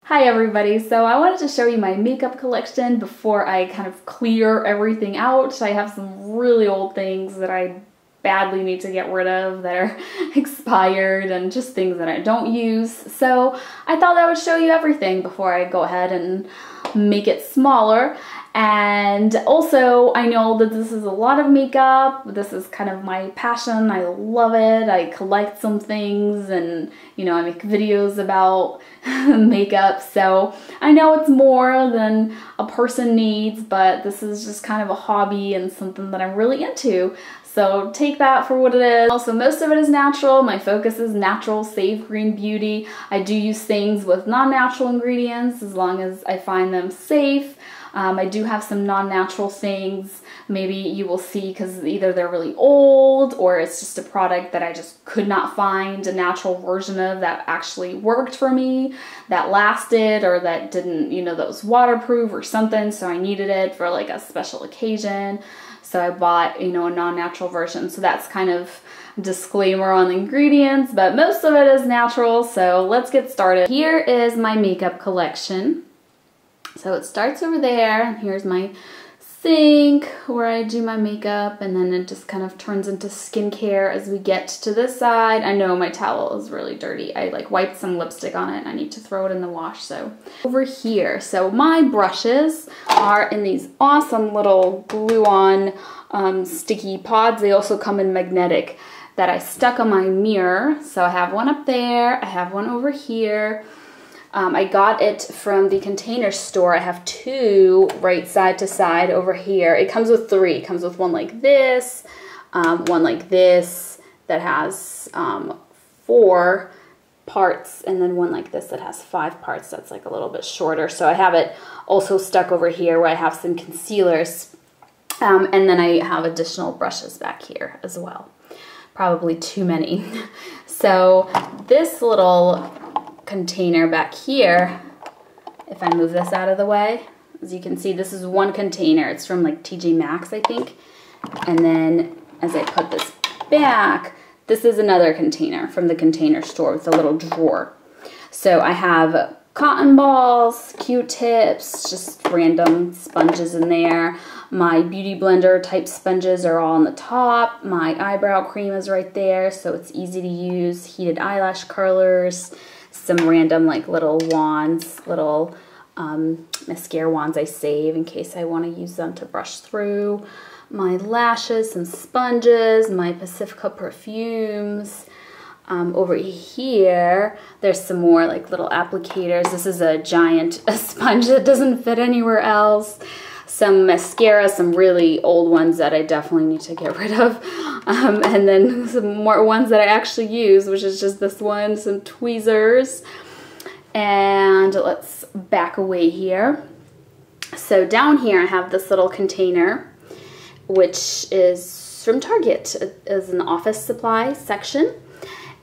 Hi everybody, so I wanted to show you my makeup collection before I kind of clear everything out. I have some really old things that I badly need to get rid of that are expired and just things that I don't use. So I thought I would show you everything before I go ahead and make it smaller. And also, I know that this is a lot of makeup. This is kind of my passion. I love it. I collect some things and, I make videos about makeup. So I know it's more than a person needs, but this is just kind of a hobby and something that I'm really into. So take that for what it is. Also, most of it is natural. My focus is natural, safe, green beauty. I do use things with non-natural ingredients as long as I find them safe. I do have some non-natural things. Maybe you will see because either they're really old or it's just a product that I just could not find a natural version of that actually worked for me, that lasted, or that didn't, that was waterproof or something, so I needed it for like a special occasion. So I bought, a non-natural version. So that's kind of a disclaimer on the ingredients, but most of it is natural. So let's get started. Here is my makeup collection. So it starts over there, and here's my sink where I do my makeup, and then it just kind of turns into skincare as we get to this side. I know my towel is really dirty. I like wiped some lipstick on it and I need to throw it in the wash. So over here, so my brushes are in these awesome little glue-on sticky pods. They also come in magnetic that I stuck on my mirror. So I have one up there, I have one over here. I got it from the Container Store. I have two right side to side over here. It comes with three. It comes with one like this, one like this that has 4 parts, and then one like this that has 5 parts. That's like a little bit shorter. So I have it also stuck over here where I have some concealers. And then I have additional brushes back here as well. Probably too many. So this little container back here, if I move this out of the way, as you can see, this is one container. It's from like TJ Maxx, I think. And then as I put this back, this is another container from the Container Store with a little drawer. So I have cotton balls, Q-tips, just random sponges in there. My beauty blender type sponges are all on the top. My eyebrow cream is right there, so it's easy to use. Heated eyelash curlers, some random like little wands, little mascara wands I save in case I want to use them to brush through. My lashes, some sponges, my Pacifica perfumes. Over here, there's some more like little applicators. This is a giant sponge that doesn't fit anywhere else. Some mascara, some really old ones that I definitely need to get rid of. And then some more ones that I actually use, which is just this one, some tweezers. And let's back away here. So down here I have this little container, which is from Target. It is an office supply section.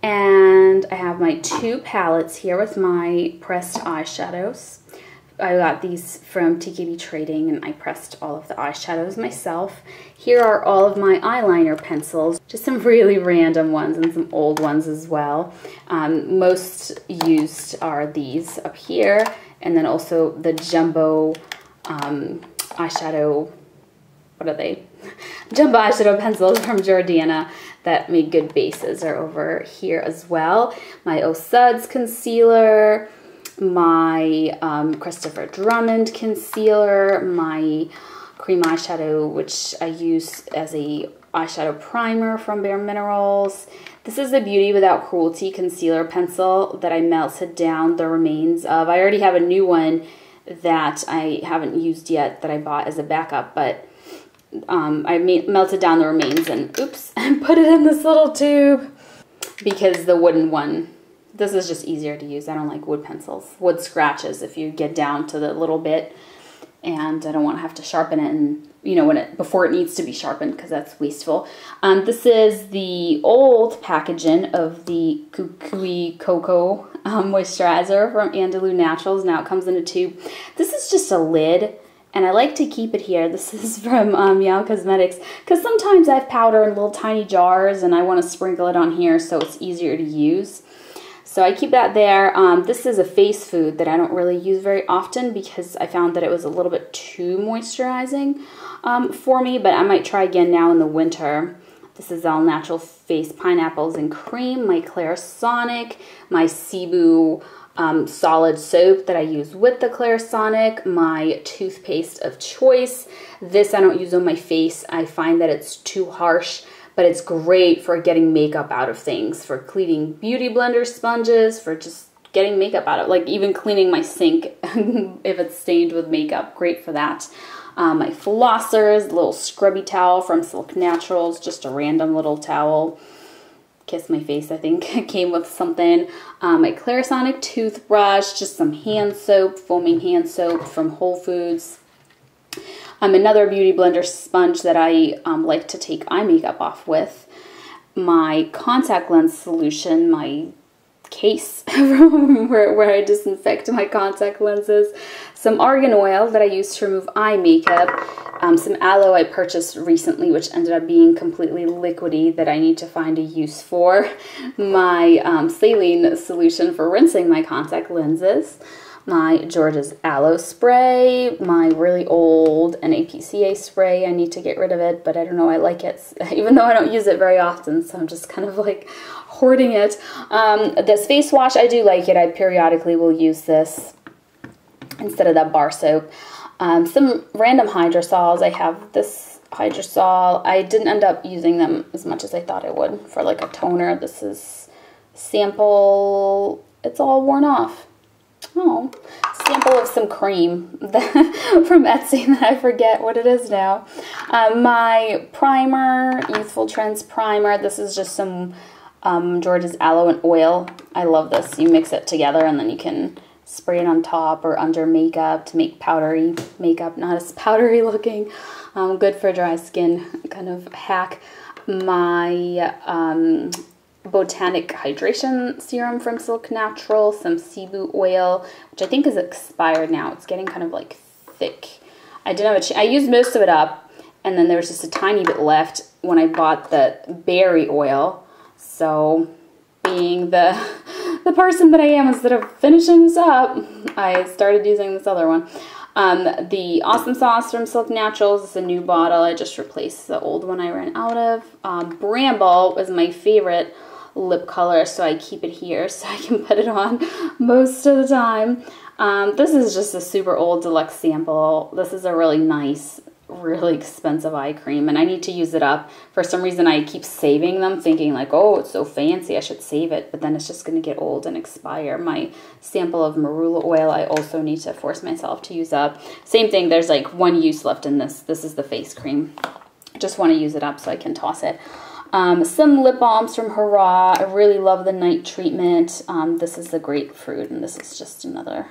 And I have my 2 palettes here with my pressed eyeshadows. I got these from TKB Trading, and I pressed all of the eyeshadows myself. Here are all of my eyeliner pencils, just some really random ones and some old ones as well. Most used are these up here, and then also the jumbo eyeshadow, what are they? Jumbo eyeshadow pencils from Jordana that make good bases are over here as well. My O Suds concealer, my Christopher Drummond concealer, my cream eyeshadow, which I use as a eyeshadow primer from Bare Minerals. This is the Beauty Without Cruelty concealer pencil that I melted down the remains of. I already have a new one that I haven't used yet that I bought as a backup, but I melted down the remains and oops, and put it in this little tube because the wooden one, this is just easier to use. I don't like wood pencils. Wood scratches if you get down to the little bit, and I don't want to have to sharpen it and before it needs to be sharpened because that's wasteful. This is the old packaging of the Kukui Cocoa moisturizer from Andalou Naturals. Now it comes in a tube. This is just a lid, and I like to keep it here. This is from Meow Cosmetics because sometimes I have powder in little tiny jars and I want to sprinkle it on here so it's easier to use. So I keep that there. This is a face food that I don't really use very often because I found that it was a little bit too moisturizing for me, but I might try again now in the winter. This is All Natural Face Pineapples and Cream, my Clarisonic, my Cebu solid soap that I use with the Clarisonic, my toothpaste of choice. This I don't use on my face. I find that it's too harsh, but it's great for getting makeup out of things, for cleaning beauty blender sponges, for just getting makeup out of, like even cleaning my sink if it's stained with makeup, great for that. My flossers, little scrubby towel from Silk Naturals, just a random little towel. Kiss My Face, I think, came with something. My Clarisonic toothbrush, just some hand soap, foaming hand soap from Whole Foods. Another beauty blender sponge that I like to take eye makeup off with. My contact lens solution, my case where I disinfect my contact lenses. Some argan oil that I use to remove eye makeup. Some aloe I purchased recently, which ended up being completely liquidy that I need to find a use for. My saline solution for rinsing my contact lenses. My George's Aloe Spray, my really old NAPCA spray. I need to get rid of it, but I don't know, I like it, even though I don't use it very often, so I'm just kind of like hoarding it. This face wash, I do like it. I periodically will use this instead of that bar soap. Some random hydrosols. I have this hydrosol. I didn't end up using them as much as I thought I would for like a toner. This is sample, it's all worn off. Oh, sample of some cream from Etsy that I forget what it is now. My primer, Youthful Trends primer. This is just some George's Aloe and oil. I love this. You mix it together and then you can spray it on top or under makeup to make powdery makeup, not as powdery looking. Good for dry skin kind of hack. My Botanic Hydration Serum from Silk Natural, some Cebu oil, which I think is expired now. It's getting kind of like thick. I didn't have I used most of it up, and then there was just a tiny bit left when I bought the berry oil. So being the person that I am, instead of finishing this up, I started using this other one. The Awesome Sauce from Silk Naturals is a new bottle. I just replaced the old one I ran out of. Bramble was my favorite lip color, so I keep it here so I can put it on most of the time. This is just a super old deluxe sample. This is a really nice, really expensive eye cream, and I need to use it up. For some reason I keep saving them, thinking like, oh, it's so fancy, I should save it, but then it's just going to get old and expire. My sample of marula oil I also need to force myself to use up. Same thing, there's like one use left in this. This is the face cream. I just want to use it up so I can toss it. Some lip balms from Hurrah. I really love the night treatment. This is the grapefruit, and this is just another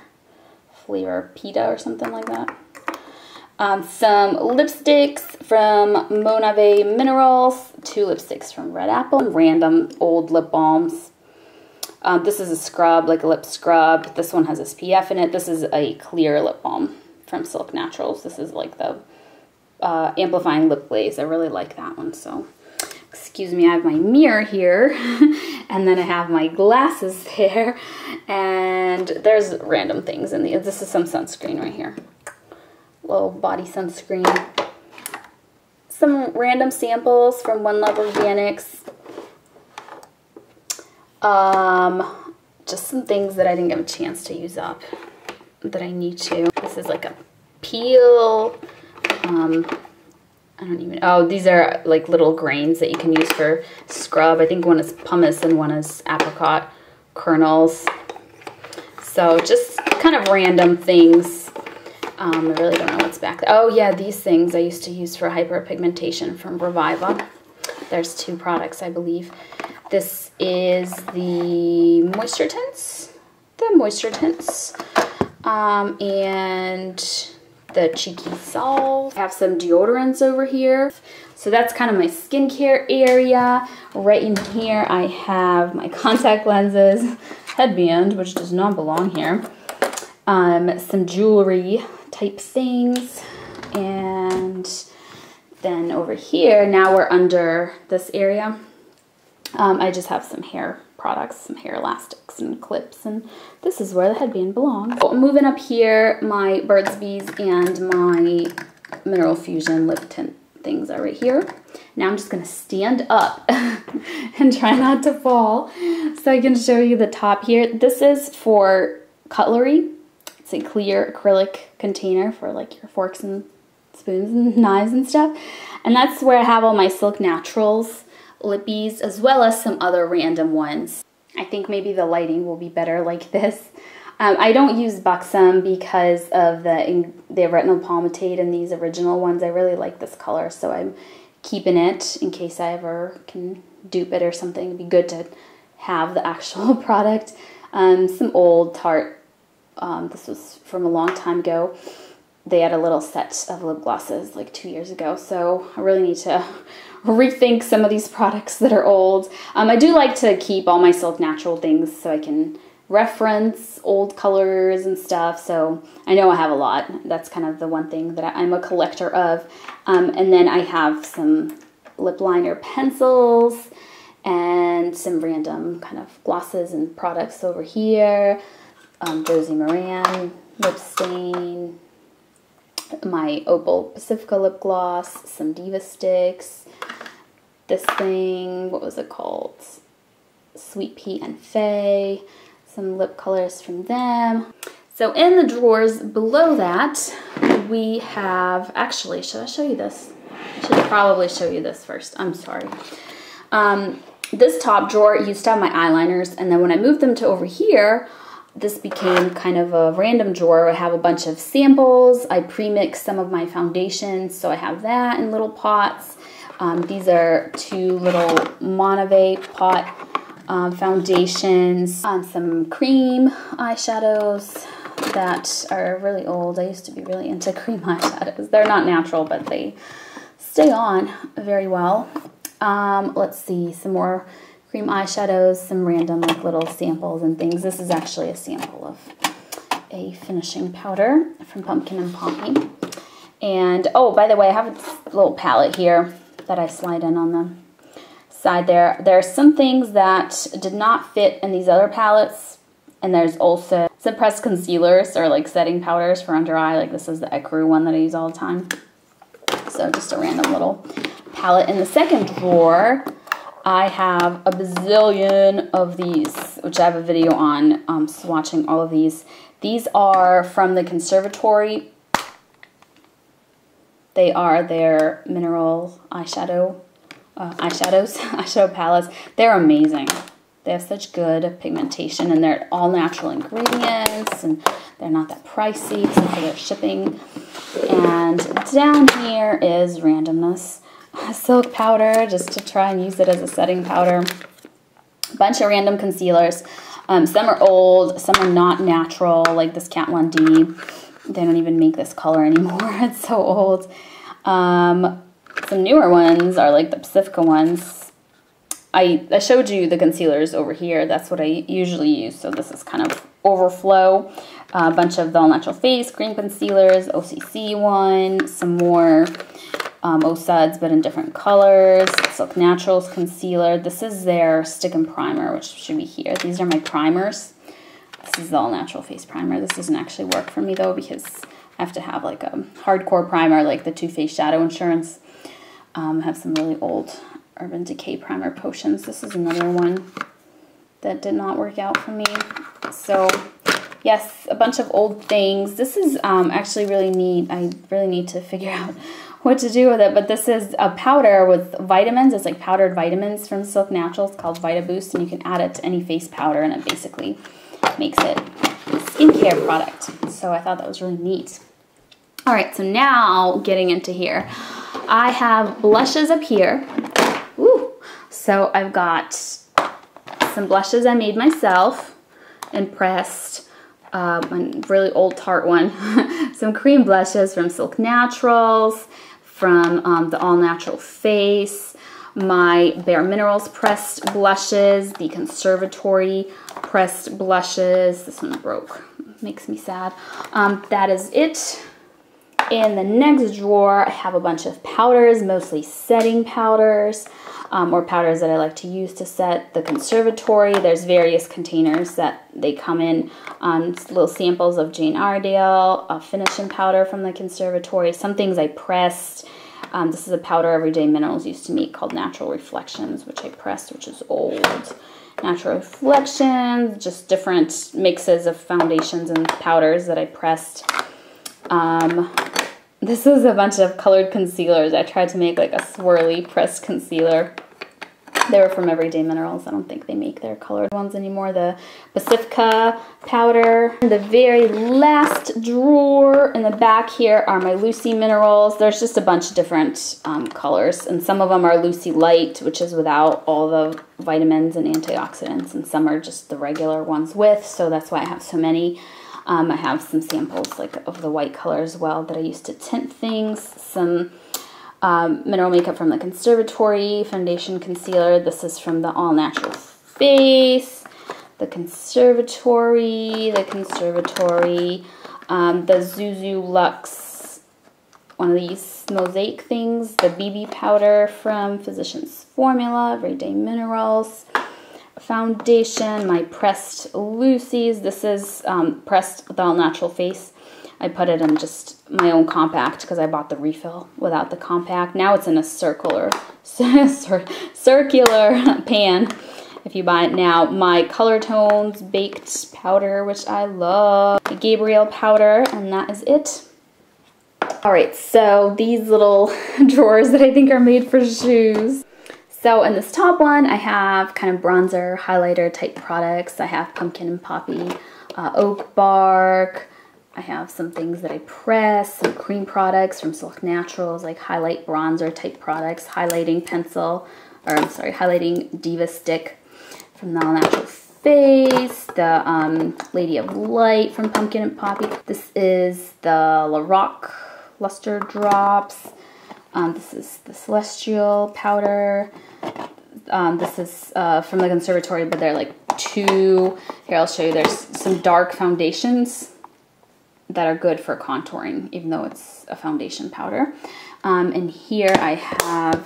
flavor, pita or something like that. Some lipsticks from Monave Minerals, 2 lipsticks from Red Apple, random old lip balms. This is a scrub, like a lip scrub. This one has SPF in it. This is a clear lip balm from Silk Naturals. This is like the amplifying lip glaze. I really like that one, so excuse me, I have my mirror here, and then I have my glasses there, and there's random things in the, this is some sunscreen right here. Little body sunscreen. Some random samples from One Love Organics. Just some things that I didn't get a chance to use up that I need to. This is like a peel. I don't even, oh, these are like little grains that you can use for scrub. I think one is pumice and one is apricot kernels. So just kind of random things. I really don't know what's back there. Oh yeah, these things I used to use for hyperpigmentation from Reviva. There's 2 products, I believe. This is the moisture tints. And the Cheeky Solve. I have some deodorants over here. So that's kind of my skincare area. Right in here I have my contact lenses, headband, which does not belong here. Some jewelry type things. And then over here, now we're under this area. I just have some hair products, some hair elastics and clips, and this is where the headband belongs. So moving up here, my Burt's Bees and my Mineral Fusion lip tint things are right here. Now I'm just gonna stand up and try not to fall so I can show you the top here. This is for cutlery. It's a clear acrylic container for like your forks and spoons and knives and stuff. And that's where I have all my Silk Naturals lippies, as well as some other random ones. I think maybe the lighting will be better like this. I don't use Buxom because of the retinol palmitate and these original ones. I really like this color, so I'm keeping it in case I ever can dupe it or something. It'd be good to have the actual product. Some old Tarte, this was from a long time ago. They had a little set of lip glosses like 2 years ago, so I really need to rethink some of these products that are old. I do like to keep all my Silk Natural things so I can reference old colors and stuff, so I know I have a lot. That's kind of the one thing that I'm a collector of. And then I have some lip liner pencils and some random kind of glosses and products over here. Josie Maran lip stain, my Opal Pacifica lip gloss, some Diva sticks, this thing, what was it called? Sweet Pea and Faye, some lip colors from them. So in the drawers below that, we have, actually, should I show you this? I should probably show you this first. I'm sorry. This top drawer used to have my eyeliners, and then when I moved them to over here, this became kind of a random drawer. I have a bunch of samples. I pre-mix some of my foundations, so I have that in little pots. These are 2 little Monave pot foundations, some cream eyeshadows that are really old. I used to be really into cream eyeshadows. They're not natural, but they stay on very well. Let's see, some more cream eyeshadows, some random like little samples and things. This is actually a sample of a finishing powder from Pumpkin and Poppy. And oh, by the way, I have a little palette here that I slide in on the side there. There are some things that did not fit in these other palettes, and there's also some pressed concealers or like setting powders for under eye. Like this is the Ecru one that I use all the time. So just a random little palette. In the second drawer, I have a bazillion of these, which I have a video on swatching all of these. These are from the Conservatory. They are their mineral eyeshadow eyeshadow palettes. They're amazing. They have such good pigmentation, and they're all natural ingredients, and they're not that pricey except for their shipping. And down here is randomness. Silk powder, just to try and use it as a setting powder. A bunch of random concealers. Some are old, some are not natural, like this Kat Von D. They don't even make this color anymore. It's so old. Some newer ones are like the Pacifica ones. I showed you the concealers over here. That's what I usually use. So this is kind of overflow. A bunch of the All Natural Face cream concealers, OCC one, some more OSUDs but in different colors, Silk Naturals concealer. This is their stick and primer, which should be here. These are my primers. This is the All Natural Face Primer. This doesn't actually work for me though because I have to have like a hardcore primer like the Too Faced Shadow Insurance. I have some really old Urban Decay Primer Potions. This is another one that did not work out for me. So yes, a bunch of old things. This is actually really neat. I really need to figure out what to do with it, but this is a powder with vitamins. It's like powdered vitamins from Silk Naturals called Vita Boost, and you can add it to any face powder, and it basically makes it a skincare product. So I thought that was really neat. All right, so now getting into here. I have blushes up here. Ooh. So I've got some blushes I made myself and pressed. A really old Tarte one. Some cream blushes from Silk Naturals, from the All Natural Face, my Bare Minerals pressed blushes, the Conservatory pressed blushes. This one broke. Makes me sad. That is it. In the next drawer, I have a bunch of powders, mostly setting powders. or powders that I like to use to set the conservatory. There's various containers that they come in, little samples of Jane Iredale, a finishing powder from the conservatory, some things I pressed. This is a powder Everyday Minerals used to make called Natural Reflections, which I pressed, which is old. Natural Reflections, just different mixes of foundations and powders that I pressed. This is a bunch of colored concealers. I tried to make like a swirly pressed concealer. They were from Everyday Minerals. I don't think they make their colored ones anymore. The Pacifica powder. The very last drawer in the back here are my Lucy Minerals. There's just a bunch of different colors, and some of them are Lucy Light, which is without all the vitamins and antioxidants, and some are just the regular ones with, so that's why I have so many. I have some samples like of the white color as well that I used to tint things. Some mineral makeup from the Conservatory, foundation concealer. This is from the All Natural Face, the Conservatory, the Zuzu Luxe, one of these mosaic things, the BB powder from Physicians Formula, Everyday Minerals, foundation, my pressed Lucy's. This is pressed the All Natural Face. I put it in just my own compact because I bought the refill without the compact. Now it's in a circular pan if you buy it now. My Color Tones baked powder, which I love. The Gabrielle powder, and that is it. Alright, so these little drawers that I think are made for shoes. So in this top one, I have kind of bronzer, highlighter type products. I have Pumpkin and Poppy, Oak Bark. I have some things that I press, some cream products from Silk Naturals, like highlight bronzer type products, highlighting pencil, or I'm sorry, highlighting Diva Stick from the All Natural Face, the Lady of Light from Pumpkin and Poppy. This is the Lorac Luster Drops. This is the Celestial powder. This is from the Conservatory, but they're like two. Here, I'll show you. There's some dark foundations that are good for contouring, even though it's a foundation powder. And here I have,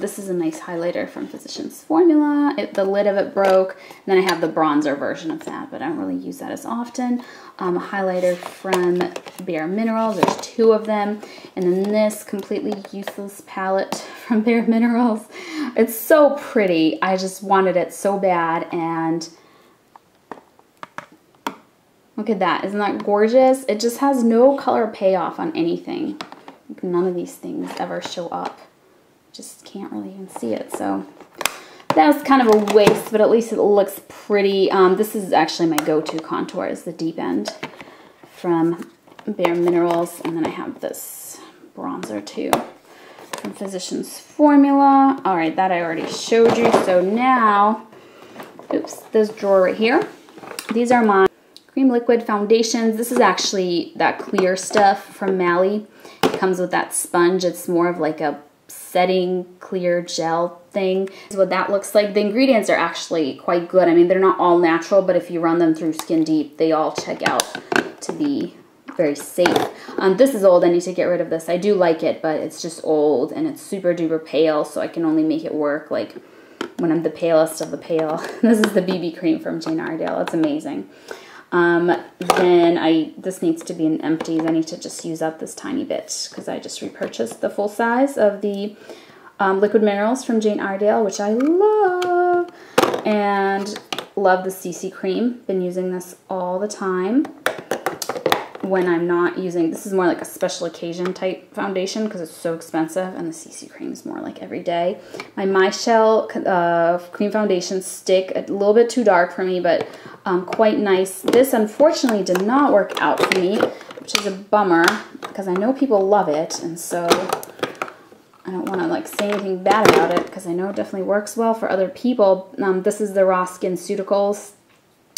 this is a nice highlighter from Physicians Formula. The lid of it broke. And then I have the bronzer version of that, but I don't really use that as often. A highlighter from Bare Minerals. There's two of them. And then this completely useless palette from Bare Minerals. It's so pretty. I just wanted it so bad, and look at that. Isn't that gorgeous? It just has no color payoff on anything. None of these things ever show up. Just can't really even see it. So that was kind of a waste, but at least it looks pretty. This is actually my go-to contour, is the Deep End from Bare Minerals. And then I have this bronzer too from Physicians Formula. All right, that I already showed you. So now, oops, this drawer right here. These are my cream liquid foundations. This is actually that clear stuff from Mally. It comes with that sponge. It's more of like a setting clear gel thing. This is what that looks like. The ingredients are actually quite good. I mean, they're not all natural, but if you run them through Skin Deep, they all check out to be very safe. This is old. I need to get rid of this. I do like it, but it's just old and it's super duper pale, so I can only make it work like when I'm the palest of the pale. This is the BB cream from Jane Iredale. It's amazing. Then this needs to be in empties. I need to just use up this tiny bit because I just repurchased the full size of the Liquid Minerals from Jane Iredale, which I love, and love the CC cream. Been using this all the time when I'm not using, this is more like a special occasion type foundation because it's so expensive, and the CC cream is more like every day. My My Shell cream foundation stick, a little bit too dark for me, but quite nice. This unfortunately did not work out for me, which is a bummer because I know people love it, and so I don't want to like say anything bad about it because I know it definitely works well for other people. This is the Raw Skin Cuticles.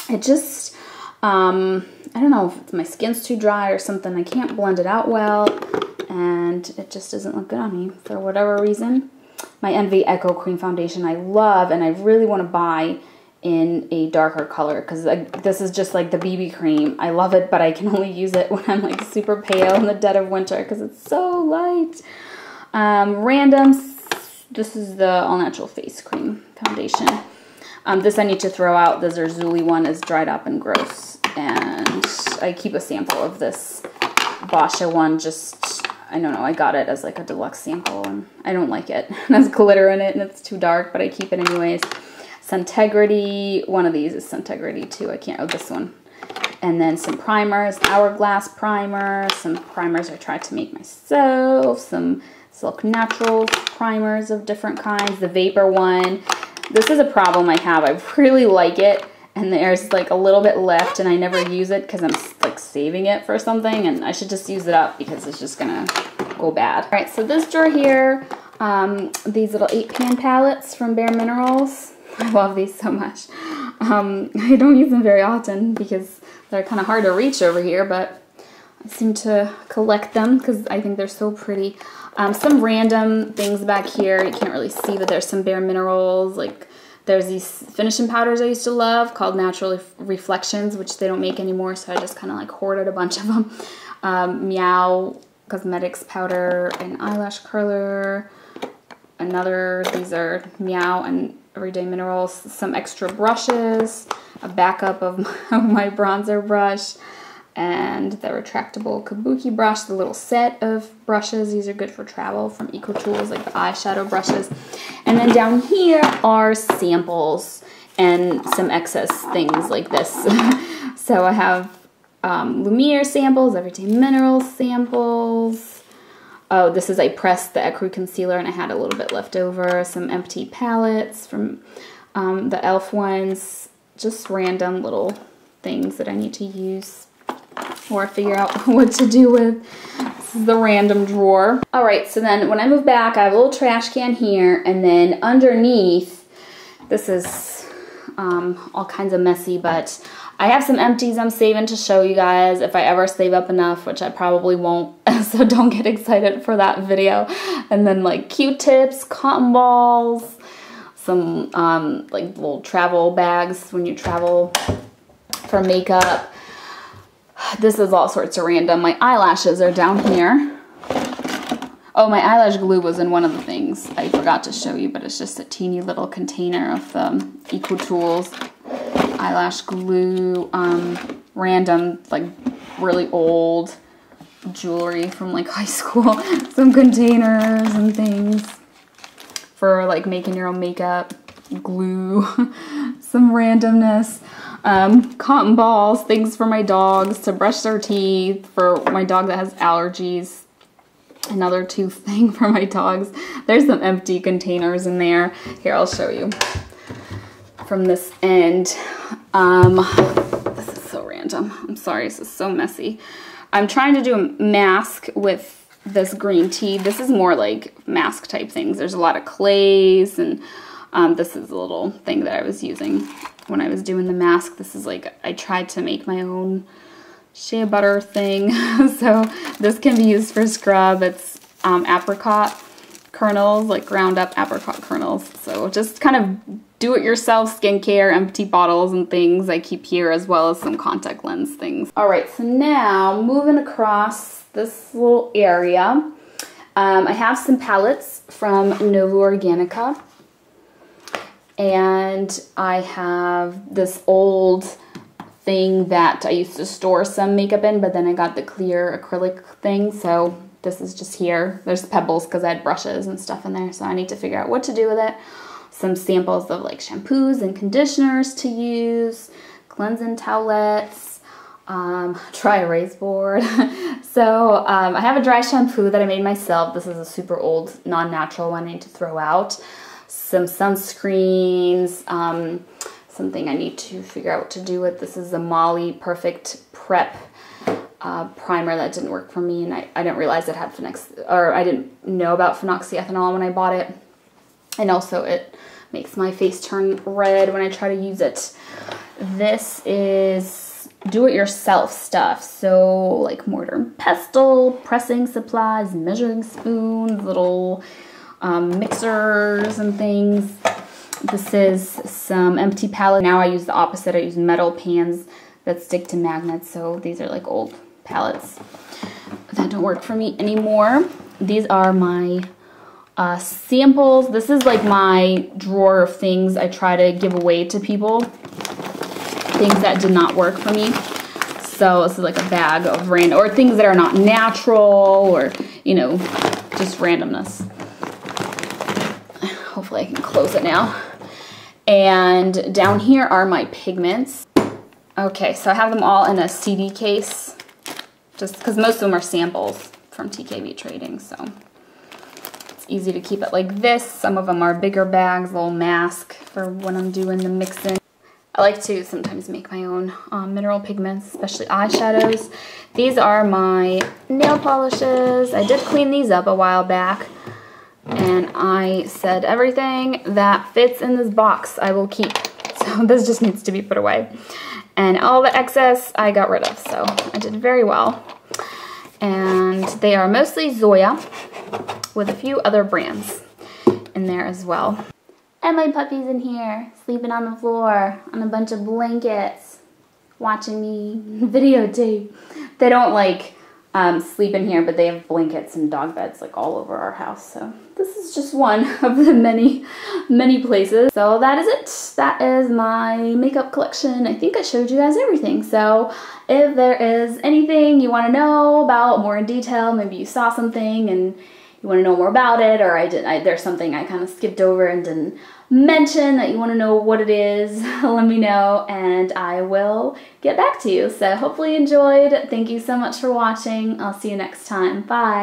It just, I don't know if it's my skin's too dry or something. I can't blend it out well, and it just doesn't look good on me for whatever reason. My Envy Echo Cream Foundation I love, and I really want to buy in a darker color because this is just like the BB cream. I love it, but I can only use it when I'm like super pale in the dead of winter because it's so light. Random This is the All Natural Face Cream Foundation. This I need to throw out. The Zerzuli one is dried up and gross. And I keep a sample of this Basha one, just, I don't know, I got it as like a deluxe sample and I don't like it. It has glitter in it and it's too dark, but I keep it anyways. Scentigrity, one of these is Scentigrity too, I can't, oh, this one. And then some primers, Hourglass primer, some primers I tried to make myself, some Silk Naturals primers of different kinds, the Vapor one. This is a problem I have, I really like it. And there's like a little bit left and I never use it because I'm like saving it for something and I should just use it up because it's just gonna go bad. All right, so this drawer here, these little 8-pan palettes from Bare Minerals. I love these so much. I don't use them very often because they're kind of hard to reach over here, but I seem to collect them because I think they're so pretty. Some random things back here, you can't really see, but there's some Bare Minerals, like there's these finishing powders I used to love called Natural Reflections, which they don't make anymore, so I just kind of like hoarded a bunch of them. Meow Cosmetics powder and eyelash curler. These are Meow and Everyday Minerals. Some extra brushes, a backup of my bronzer brush, and the retractable kabuki brush, the little set of brushes. These are good for travel from Eco Tools, like the eyeshadow brushes. And then down here are samples and some excess things like this. So I have Lumiere samples, Everyday Minerals samples. Oh, this is, I pressed the Ecru concealer and I had a little bit left over. Some empty palettes from the e.l.f. ones. Just random little things that I need to use or figure out what to do with. This is the random drawer. All right, so then when I move back, I have a little trash can here, and then underneath, this is all kinds of messy, but I have some empties I'm saving to show you guys if I ever save up enough, which I probably won't, so don't get excited for that video. And then like Q-tips, cotton balls, some like little travel bags when you travel for makeup. This is all sorts of random. My eyelashes are down here. Oh, my eyelash glue was in one of the things I forgot to show you, but it's just a teeny little container of Eco Tools eyelash glue. Random, like really old jewelry from like high school. Some containers and things for like making your own makeup. Glue. Some randomness. Cotton balls, things for my dogs to brush their teeth, for my dog that has allergies. Another tooth thing for my dogs. There's some empty containers in there. Here, I'll show you from this end. This is so random. I'm sorry, this is so messy. I'm trying to do a mask with this green tea. This is more like mask type things. There's a lot of clays, and this is a little thing that I was using when I was doing the mask. This is like, I tried to make my own shea butter thing. So this can be used for scrub. It's apricot kernels, like ground up apricot kernels. So just kind of do-it-yourself skincare, empty bottles and things I keep here, as well as some contact lens things. All right, so now moving across this little area, I have some palettes from Nova Organica. And I have this old thing that I used to store some makeup in, but then I got the clear acrylic thing, so this is just here. There's pebbles because I had brushes and stuff in there, so I need to figure out what to do with it. Some samples of like shampoos and conditioners to use, cleansing towelettes, dry erase board. So I have a dry shampoo that I made myself. This is a super old non-natural one I need to throw out. Some sunscreens, something I need to figure out what to do with. This is the Molly Perfect Prep primer that didn't work for me, and I didn't realize it had I didn't know about phenoxyethanol when I bought it. And also it makes my face turn red when I try to use it. This is do-it-yourself stuff. So like mortar and pestle, pressing supplies, measuring spoons, little mixers and things. This is some empty palette. Now I use the opposite. I use metal pans that stick to magnets. So these are like old palettes that don't work for me anymore. These are my Samples. This is like my drawer of things I try to give away to people. Things that did not work for me. So this is like a bag of random, or things that are not natural, or, you know, just randomness. Hopefully I can close it now. And down here are my pigments. Okay, so I have them all in a CD case, just because most of them are samples from TKB Trading, so it's easy to keep it like this. Some of them are bigger bags, little mask for when I'm doing the mixing. I like to sometimes make my own mineral pigments, especially eyeshadows. These are my nail polishes. I did clean these up a while back, and I said everything that fits in this box I will keep. So this just needs to be put away. And all the excess I got rid of, so I did very well. And they are mostly Zoya, with a few other brands in there as well. And my puppy's in here, sleeping on the floor on a bunch of blankets, watching me videotape. They don't like sleep in here, but they have blankets and dog beds like all over our house. So this is just one of the many, many places. So that is it. That is my makeup collection. I think I showed you guys everything. So if there is anything you want to know about more in detail, maybe you saw something and you want to know more about it, or there's something I kind of skipped over and didn't mention that you want to know what it is, let me know and I will get back to you. So hopefully you enjoyed. Thank you so much for watching. I'll see you next time. Bye.